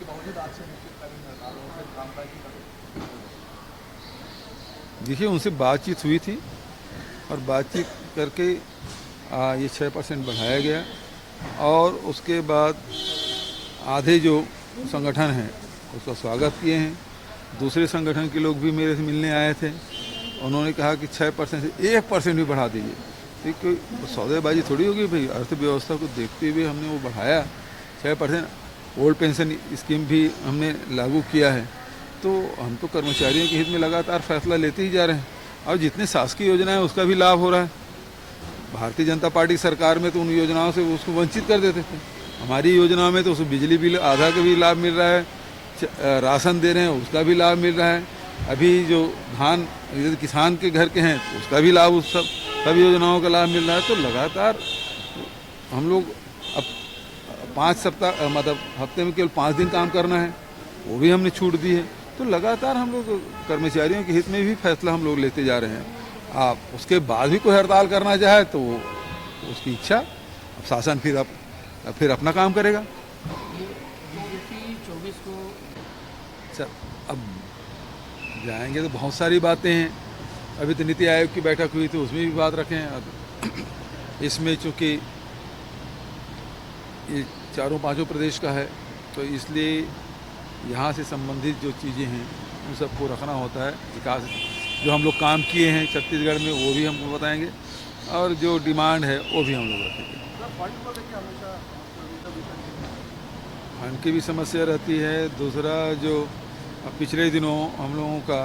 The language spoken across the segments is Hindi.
के बावजूद आज से निश्चितकालीन हड़तालों से कामकाज की काफी। देखिए, उनसे बातचीत हुई थी और बातचीत करके ये 6% बढ़ाया गया और उसके बाद आधे जो संगठन हैं उसका स्वागत किए हैं। दूसरे संगठन के लोग भी मेरे से मिलने आए थे, उन्होंने कहा कि 6% से 1% भी बढ़ा दीजिए। तो कोई सौदेबाजी थोड़ी होगी भाई, अर्थव्यवस्था को देखते हुए हमने वो बढ़ाया 6%। ओल्ड पेंशन स्कीम भी हमने लागू किया है। तो हम तो कर्मचारियों के हित में लगातार फैसला लेते ही जा रहे हैं और जितने शासकीय योजनाएं हैं उसका भी लाभ हो रहा है। भारतीय जनता पार्टी सरकार में तो उन योजनाओं से उसको वंचित कर देते थे, हमारी योजनाओं में तो उसको बिजली बिल आधा का भी लाभ मिल रहा है, राशन दे रहे हैं उसका भी लाभ मिल रहा है। अभी जो धान किसान के घर के हैं तो उसका भी लाभ, उस सब योजनाओं का लाभ मिल रहा है। तो लगातार हम लोग अब 5 सप्ताह मतलब हफ्ते में केवल 5 दिन काम करना है, वो भी हमने छूट दी है। तो लगातार हम लोग कर्मचारियों के हित में भी फैसला हम लोग लेते जा रहे हैं। आप उसके बाद भी कोई हड़ताल करना चाहे तो वो उसकी इच्छा, अब शासन फिर अपना काम करेगा। बीजेपी 24 को सर अब जाएंगे तो बहुत सारी बातें हैं। अभी तो नीति आयोग की बैठक हुई तो उसमें भी बात रखें। अब इसमें चूँकि ये चारों पांचों प्रदेश का है तो इसलिए यहाँ से संबंधित जो चीज़ें हैं उन सबको रखना होता है। विकास जो हम लोग काम किए हैं छत्तीसगढ़ में वो भी हमको बताएंगे और जो डिमांड है वो भी हम लोग रखेंगे। फंड की भी समस्या रहती है। दूसरा जो पिछले दिनों हम लोगों का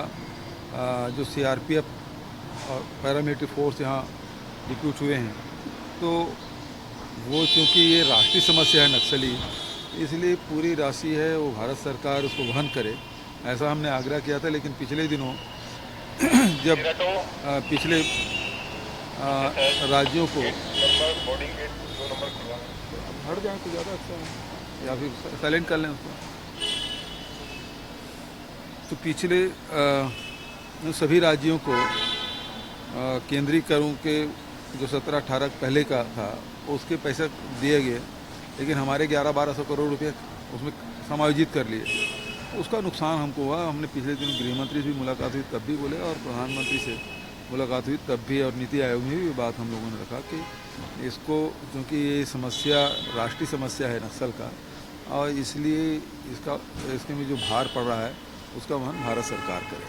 जो सीआरपीएफ और पैरामिलिट्री फोर्स यहाँ रिक्रूट हुए हैं तो वो चूँकि ये राष्ट्रीय समस्या है नक्सली, इसलिए पूरी राशि है वो भारत सरकार उसको वहन करे, ऐसा हमने आग्रह किया था। लेकिन पिछले दिनों जब पिछले राज्यों को हट जाए तो ज़्यादा अच्छा है या फिर साइलेंट कर लें उसको। तो पिछले सभी राज्यों को केंद्रीय करों के जो 17-18 पहले का था उसके पैसे दिए गए, लेकिन हमारे 1100-1200 करोड़ रुपये उसमें समायोजित कर लिए। उसका नुकसान हमको हुआ। हमने पिछले दिन गृह मंत्री से भी मुलाकात हुई तब भी बोले और प्रधानमंत्री से मुलाकात हुई तब भी और नीति आयोग में भी बात हम लोगों ने रखा कि इसको, क्योंकि ये समस्या राष्ट्रीय समस्या है नक्सल का और इसलिए इसके में जो भार पड़ रहा है उसका वहन भारत सरकार करे।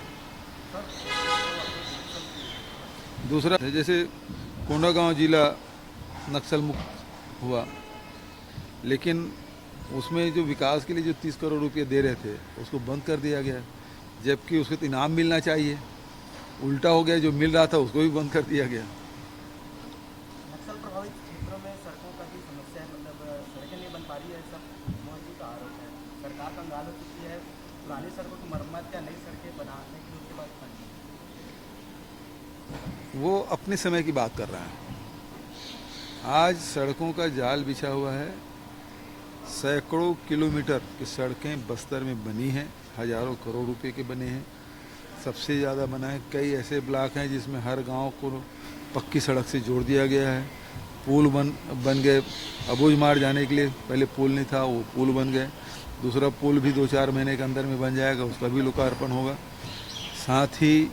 दूसरा जैसे कोंडागांव जिला नक्सल मुक्त हुआ, लेकिन उसमें जो विकास के लिए जो 30 करोड़ रुपए दे रहे थे उसको बंद कर दिया गया, जबकि उसको तो इनाम मिलना चाहिए। उल्टा हो गया, जो मिल रहा था उसको भी बंद कर दिया गया। नक्सल प्रभावित क्षेत्रों में सड़कों का भी समस्या है, मतलब सड़कें नहीं बन पा रही है, ऐसा मोदी का आरोप है। सरकार कंगाल हो चुकी है, पुरानी सड़कों की मरम्मत या नई सड़कें बनाने के लिए उसके बाद फंड वो अपने समय की बात कर रहा है। आज सड़कों का जाल बिछा हुआ है, सैकड़ों किलोमीटर की सड़कें बस्तर में बनी हैं, हजारों करोड़ रुपए के बने हैं। सबसे ज़्यादा बना है, कई ऐसे ब्लॉक हैं जिसमें हर गांव को पक्की सड़क से जोड़ दिया गया है। पुल बन गए, अबूझमाड़ जाने के लिए पहले पुल नहीं था, वो पुल बन गए। दूसरा पुल भी 2-4 महीने के अंदर में बन जाएगा, उसका भी लोकार्पण होगा। साथ ही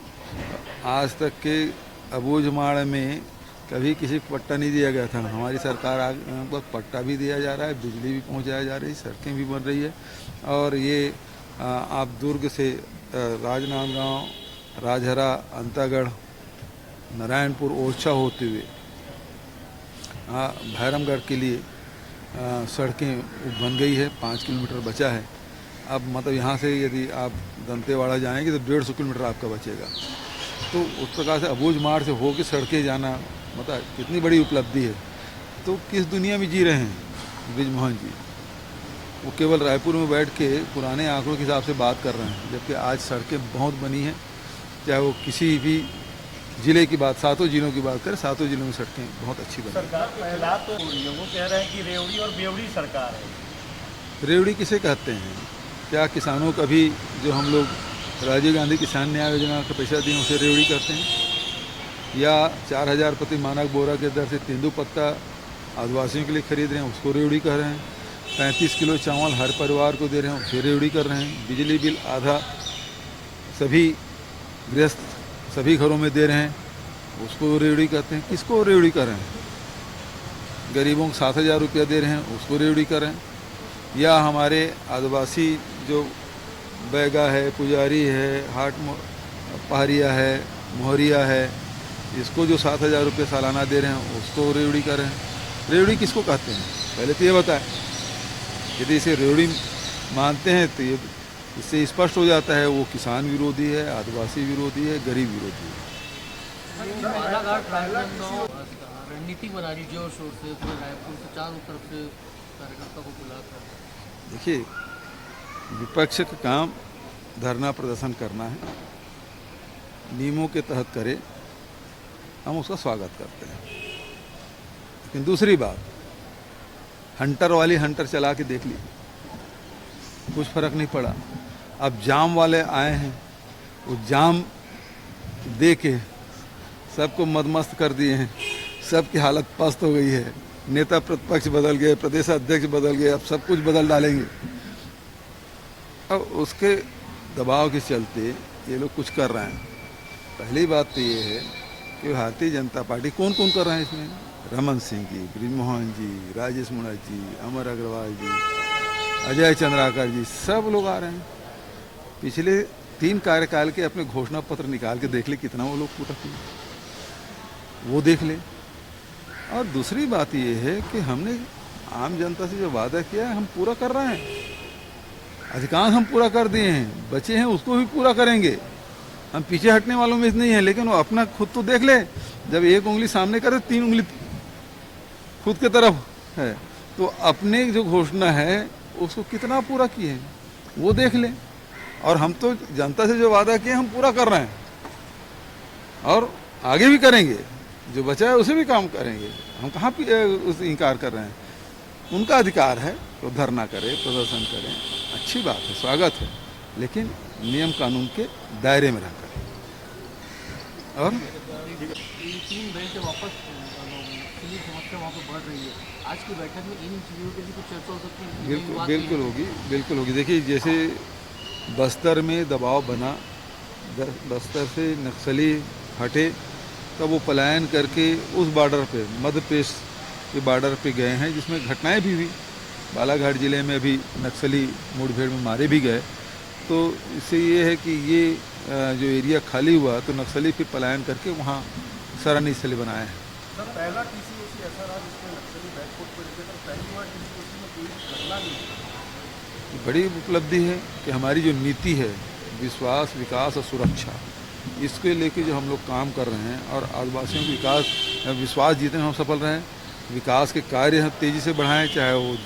आज तक के अबूझमाड़ में कभी किसी को पट्टा नहीं दिया गया था, हमारी सरकार पर पट्टा भी दिया जा रहा है, बिजली भी पहुंचाया जा रही है, सड़कें भी बन रही है। और ये आप दुर्ग से राजनांदगांव, राजहरा, अंतागढ़, नारायणपुर, ओरछा होते हुए भैरमगढ़ के लिए सड़कें बन गई है। 5 किलोमीटर बचा है। अब मतलब यहाँ से यदि आप दंतेवाड़ा जाएंगे तो 150 किलोमीटर आपका बचेगा। तो उस प्रकार से अबूझमाड़ से होकर सड़कें जाना मतलब कितनी बड़ी उपलब्धि है। तो किस दुनिया में जी रहे हैं बृजमोहन जी? वो केवल रायपुर में बैठ के पुराने आंकड़ों के हिसाब से बात कर रहे हैं, जबकि आज सड़कें बहुत बनी हैं। चाहे वो किसी भी ज़िले की बात, 7 जिलों की बात करें, 7 जिलों में सड़कें बहुत अच्छी बनी। सरकार पहला तो लोगों कह रहे हैं कि रेवड़ी और बेवड़ी सरकार है। रेवड़ी किसे कहते हैं? क्या किसानों का भी जो हम लोग राजीव गांधी किसान न्याय योजना का पैसा दिए उसे रेवड़ी करते हैं? या 4000 प्रति मानक बोरा के दर से तेंदुपत्ता आदिवासियों के लिए खरीद रहे हैं उसको रेवड़ी कह रहे हैं? 35 किलो चावल हर परिवार को दे रहे हैं, उसे रेवड़ी कर रहे हैं। बिजली बिल आधा सभी गृहस्थ सभी घरों में दे रहे हैं, उसको रेवड़ी कहते हैं। किसको रेवड़ी कर रहे हैं? गरीबों को 7,000 रुपया दे रहे हैं, उसको रेवड़ी कर रहे हैं। या हमारे आदिवासी जो बैगा है, पुजारी है, पहाड़िया है, मोहरिया है, इसको जो 7,000 रुपये सालाना दे रहे हैं, उसको रेवड़ी कर रहे हैं। रेवड़ी किसको कहते हैं पहले तो ये बताएं। यदि इसे रेवड़ी मानते हैं तो ये इससे स्पष्ट हो जाता है वो किसान विरोधी है, आदिवासी विरोधी है, गरीब विरोधी है। रणनीति बना रही जोर शोर से पूरे रायपुर से चारों तरफ से कार्यकर्ता को बुलाकर। देखिए, विपक्ष का काम धरना प्रदर्शन करना है, नियमों के तहत करे, हम उसका स्वागत करते हैं। लेकिन दूसरी बात, हंटर वाली हंटर चला के देख ली, कुछ फर्क नहीं पड़ा। अब जाम वाले आए हैं, वो जाम दे के सबको मदमस्त कर दिए हैं, सबकी हालत पस्त हो गई है। नेता प्रतिपक्ष बदल गए, प्रदेश अध्यक्ष बदल गए, अब सब कुछ बदल डालेंगे। अब उसके दबाव के चलते ये लोग कुछ कर रहे हैं। पहली बात तो ये है कि भारतीय जनता पार्टी कौन कौन कर रहे हैं इसमें? रमन सिंह जी, ब्रिजमोहन जी, राजेश मुणत जी, अमर अग्रवाल जी, अजय चंद्राकर जी, सब लोग आ रहे हैं। पिछले 3 कार्यकाल के अपने घोषणा पत्र निकाल के देख ले कितना वो लोग कूटा किए, वो देख ले। और दूसरी बात ये है कि हमने आम जनता से जो वादा किया है हम पूरा कर रहे हैं। अधिकांश हम पूरा कर दिए हैं, बचे हैं उसको भी पूरा करेंगे। हम पीछे हटने वालों में नहीं है, लेकिन वो अपना खुद तो देख ले। जब एक उंगली सामने करे 3 उंगली खुद के तरफ है, तो अपने जो घोषणा है उसको कितना पूरा किए हैं वो देख ले। और हम तो जनता से जो वादा किए हम पूरा कर रहे हैं और आगे भी करेंगे। जो बचा है उसे भी काम करेंगे। हम कहाँ उस इनकार कर रहे हैं? उनका अधिकार है तो धरना करें, प्रदर्शन करें, अच्छी बात है, स्वागत है, लेकिन नियम कानून के दायरे में रहकर। और 3 मई से वापस समस्या वहाँ पर बढ़ रही है। आज की बैठक में इन चीज़ों के लिए कुछ चर्चा हो सकती है? बिल्कुल होगी, बिल्कुल होगी। देखिए, जैसे बस्तर में दबाव बना, बस्तर से नक्सली हटे, तब वो पलायन करके उस बॉर्डर पे, मध्य प्रदेश के बॉर्डर पे गए हैं, जिसमें घटनाएं भी हुई। बालाघाट जिले में अभी नक्सली मुठभेड़ में मारे भी गए। तो इससे ये है कि ये जो एरिया खाली हुआ तो नक्सली फिर पलायन करके वहाँ सराहनीय स्थली बनाए हैं। सर, पहला टीसीओसी ऐसा रहा जिसमें नक्सली बैकफुट पर थे, तो पहली बार टीसीओसी में कोई घटना नहीं हुई। बड़ी उपलब्धि है कि हमारी जो नीति है, विश्वास, विकास और सुरक्षा, इसके लेके जो हम लोग काम कर रहे हैं और आदिवासियों के विकास विश्वास जीतने में हम सफल रहे हैं। विकास के कार्य हम तेज़ी से बढ़ाएं, चाहे वो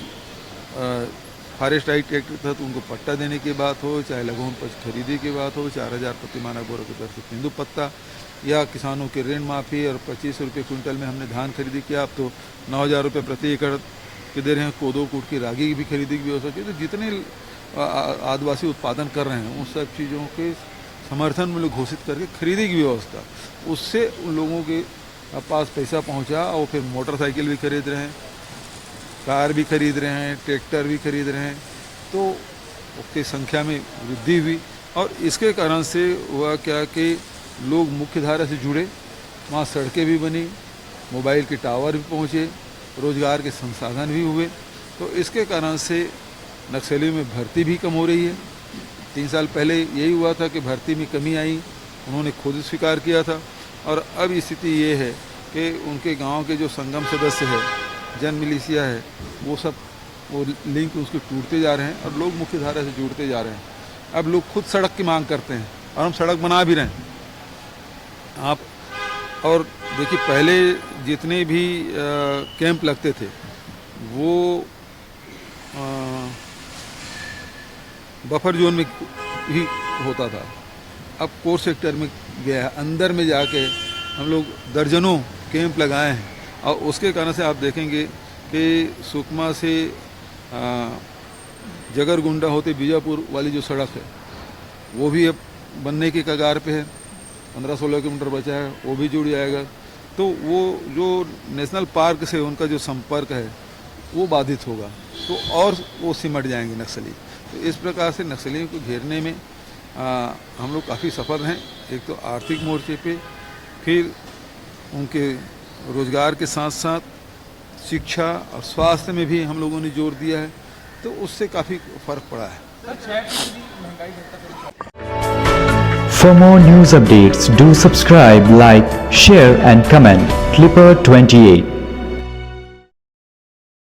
फॉरेस्ट राइट एक्ट के तहत उनको पट्टा देने की बात हो, चाहे लघु उपज खरीदी की बात हो, 4,000 प्रतिमाना बोरा की दर से तेंदू पत्ता, या किसानों के ऋण माफ़ी और 25 रुपये क्विंटल में हमने धान खरीदी किया, अब तो 9,000 रुपये प्रति एकड़ के दे रहे हैं। कोदो कूट की रागी भी खरीदी की व्यवस्था की। तो जितने आदिवासी उत्पादन कर रहे हैं उन सब चीज़ों के समर्थन मूल्य घोषित करके खरीदी की व्यवस्था, उससे उन लोगों के पास पैसा पहुंचा और फिर मोटरसाइकिल भी खरीद रहे हैं, कार भी खरीद रहे हैं, ट्रैक्टर भी खरीद रहे हैं। तो उसकी संख्या में वृद्धि हुई और इसके कारण से हुआ क्या कि लोग मुख्य धारा से जुड़े, वहाँ सड़कें भी बनी, मोबाइल के टावर भी पहुँचे, रोजगार के संसाधन भी हुए। तो इसके कारण से नक्सलियों में भर्ती भी कम हो रही है। 3 साल पहले यही हुआ था कि भर्ती में कमी आई, उन्होंने खुद स्वीकार किया था। और अब स्थिति ये है कि उनके गांव के जो संगम सदस्य है, जन मिलिशिया है, वो लिंक उसके टूटते जा रहे हैं और लोग मुख्य धारा से जुड़ते जा रहे हैं। अब लोग खुद सड़क की मांग करते हैं और हम सड़क बना भी रहे हैं। आप और देखिए, पहले जितने भी कैंप लगते थे वो बफर जोन में ही होता था। अब कोर सेक्टर में गया है, अंदर में जाके हम लोग दर्जनों कैंप लगाए हैं। और उसके कारण से आप देखेंगे कि सुकमा से जगरगुंडा होते बीजापुर वाली जो सड़क है वो भी अब बनने की कगार पे है। 15-16 किलोमीटर बचा है, वो भी जुड़ जाएगा। तो वो जो नेशनल पार्क से उनका जो संपर्क है वो बाधित होगा। तो और वो सिमट जाएंगे नक्सली। तो इस प्रकार से नक्सलियों को घेरने में हम लोग काफ़ी सफल हैं। एक तो आर्थिक मोर्चे पे, फिर उनके रोज़गार के साथ साथ शिक्षा और स्वास्थ्य में भी हम लोगों ने जोर दिया है, तो उससे काफ़ी फ़र्क पड़ा है। For more news updates, do subscribe, like, share and comment. Clipper 28.